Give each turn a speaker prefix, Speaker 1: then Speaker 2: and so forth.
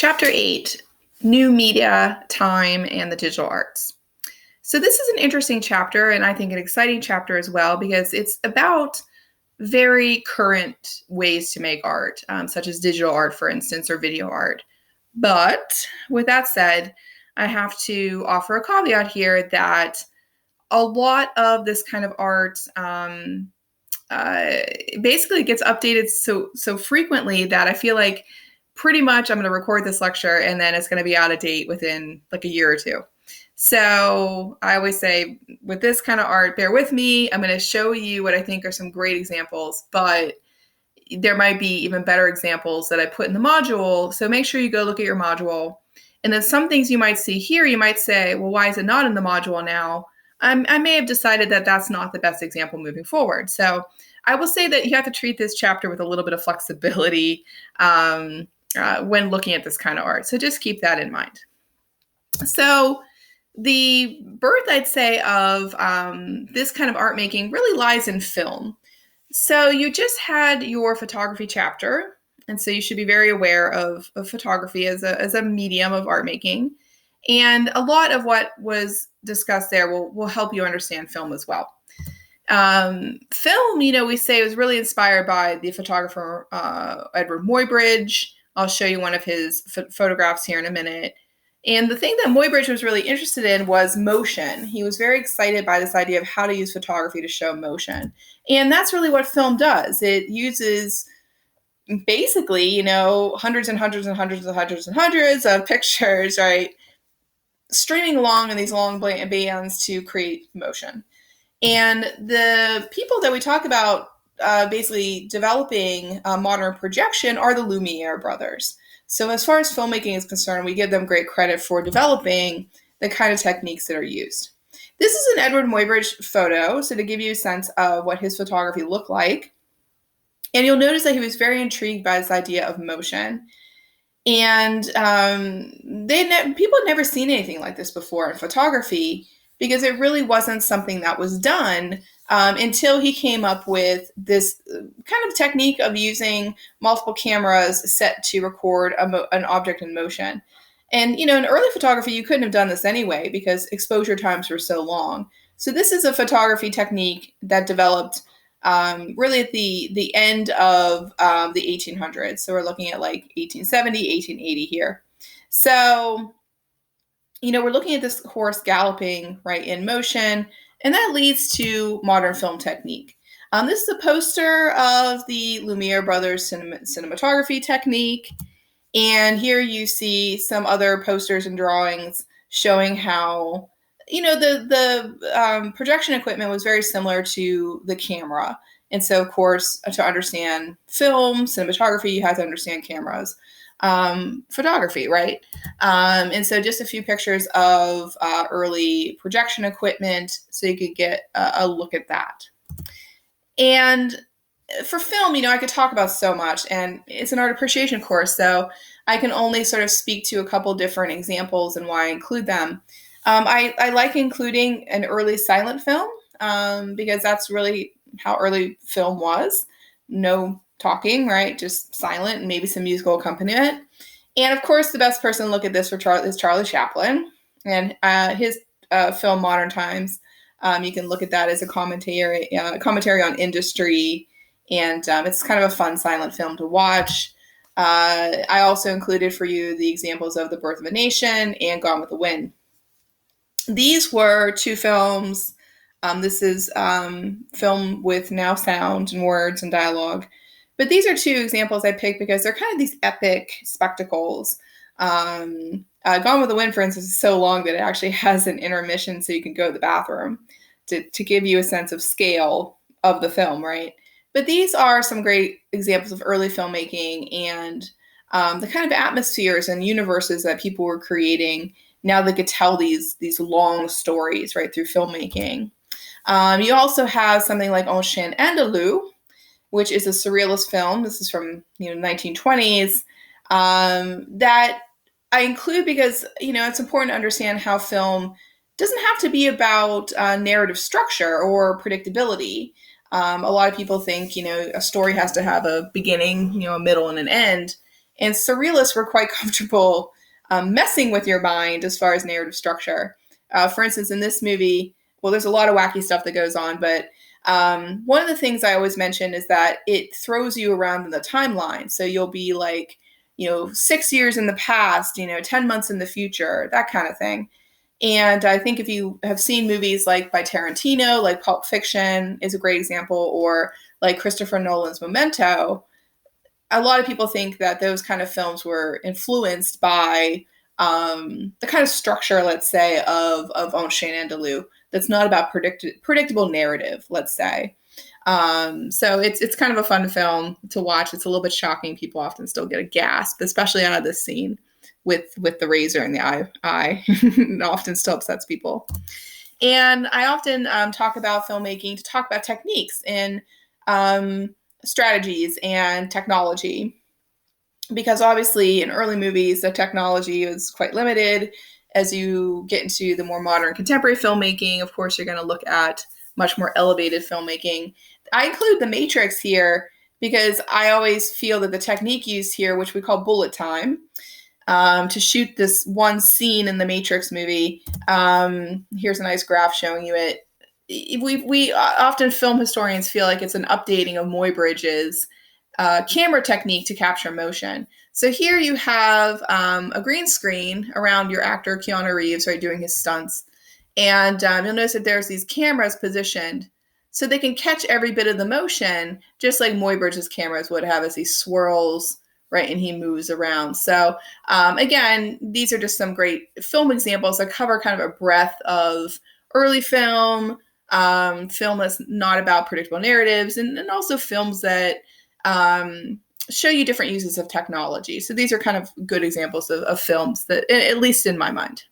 Speaker 1: Chapter 8, New Media, Time, and the Digital Arts. So this is an interesting chapter, and I think an exciting chapter as well, because it's about very current ways to make art, such as digital art, for instance, or video art. But with that said, I have to offer a caveat here that a lot of this kind of art basically gets updated so frequently that I feel like pretty much I'm going to record this lecture and then it's going to be out of date within like a year or two. So I always say with this kind of art, bear with me. I'm going to show you what I think are some great examples, but there might be even better examples that I put in the module. So make sure you go look at your module. And then some things you might see here, you might say, well, why is it not in the module now? I may have decided that that's not the best example moving forward. So I will say that you have to treat this chapter with a little bit of flexibility when looking at this kind of art. So just keep that in mind. So the birth, I'd say, of this kind of art making really lies in film. So you just had your photography chapter, and so you should be very aware of photography as a medium of art making. And a lot of what was discussed there will help you understand film as well. Film, we say was really inspired by the photographer Edward Muybridge. I'll show you one of his photographs here in a minute. And the thing that Muybridge was really interested in was motion. He was very excited by this idea of how to use photography to show motion. And that's really what film does. It uses basically, hundreds and hundreds and hundreds and hundreds and hundreds of pictures, right? Streaming along in these long bands to create motion. And the people that we talk about basically developing modern projection are the Lumiere brothers. So as far as filmmaking is concerned, we give them great credit for developing the kind of techniques that are used. This is an Edward Muybridge photo, so to give you a sense of what his photography looked like. And you'll notice that he was very intrigued by this idea of motion. And people had never seen anything like this before in photography, because it really wasn't something that was done until he came up with this kind of technique of using multiple cameras set to record an object in motion. And, in early photography, you couldn't have done this anyway because exposure times were so long. So this is a photography technique that developed really at the end of the 1800s. So we're looking at like 1870, 1880 here. So we're looking at this horse galloping right in motion, and that leads to modern film technique. This is a poster of the Lumiere brothers cinematography technique. And here you see some other posters and drawings showing how, the projection equipment was very similar to the camera. And so, of course, to understand film, cinematography, you have to understand cameras. Photography, right? And so just a few pictures of early projection equipment so you could get a look at that. And for film, I could talk about so much, and it's an art appreciation course, so I can only sort of speak to a couple different examples and why I include them. I like including an early silent film because that's really how early film was. No talking, right? Just silent and maybe some musical accompaniment. And of course, the best person to look at this is Charlie Chaplin and his film Modern Times. You can look at that as a commentary on industry, and it's kind of a fun silent film to watch. I also included for you the examples of The Birth of a Nation and Gone with the Wind. These were two films. This is film with now sound and words and dialogue. But these are two examples I picked because they're kind of these epic spectacles. Gone with the Wind, for instance, is so long that it actually has an intermission so you can go to the bathroom to give you a sense of scale of the film, right? But these are some great examples of early filmmaking and the kind of atmospheres and universes that people were creating. Now they could tell these long stories, right, through filmmaking. You also have something like Un Chien Andalou, which is a surrealist film. This is from 1920s that I include because it's important to understand how film doesn't have to be about narrative structure or predictability. A lot of people think a story has to have a beginning, a middle, and an end. And surrealists were quite comfortable messing with your mind as far as narrative structure. For instance, in this movie, well, there's a lot of wacky stuff that goes on, but one of the things I always mention is that it throws you around in the timeline. So you'll be like, 6 years in the past, 10 months in the future, that kind of thing. And I think if you have seen movies like by Tarantino, like Pulp Fiction is a great example, or like Christopher Nolan's Memento, a lot of people think that those kind of films were influenced by the kind of structure, let's say, of On Chien Andalou. That's not about predictable narrative, let's say. So it's kind of a fun film to watch. It's a little bit shocking. People often still get a gasp, especially out of this scene with the razor in the eye. It often still upsets people. And I often talk about filmmaking to talk about techniques and strategies and technology, because obviously in early movies the technology is quite limited. As you get into the more modern contemporary filmmaking, of course you're going to look at much more elevated filmmaking. I include The Matrix here because I always feel that the technique used here, which we call bullet time, to shoot this one scene in the Matrix movie. Here's a nice graph showing you it. We often, film historians feel like it's an updating of Muybridge's camera technique to capture motion. So here you have a green screen around your actor Keanu Reeves, right, doing his stunts. And you'll notice that there's these cameras positioned so they can catch every bit of the motion, just like Muybridge's cameras would have as he swirls, right, and he moves around. So again, these are just some great film examples that cover kind of a breadth of early film, film that's not about predictable narratives, and also films that show you different uses of technology. So these are kind of good examples of films that, at least in my mind.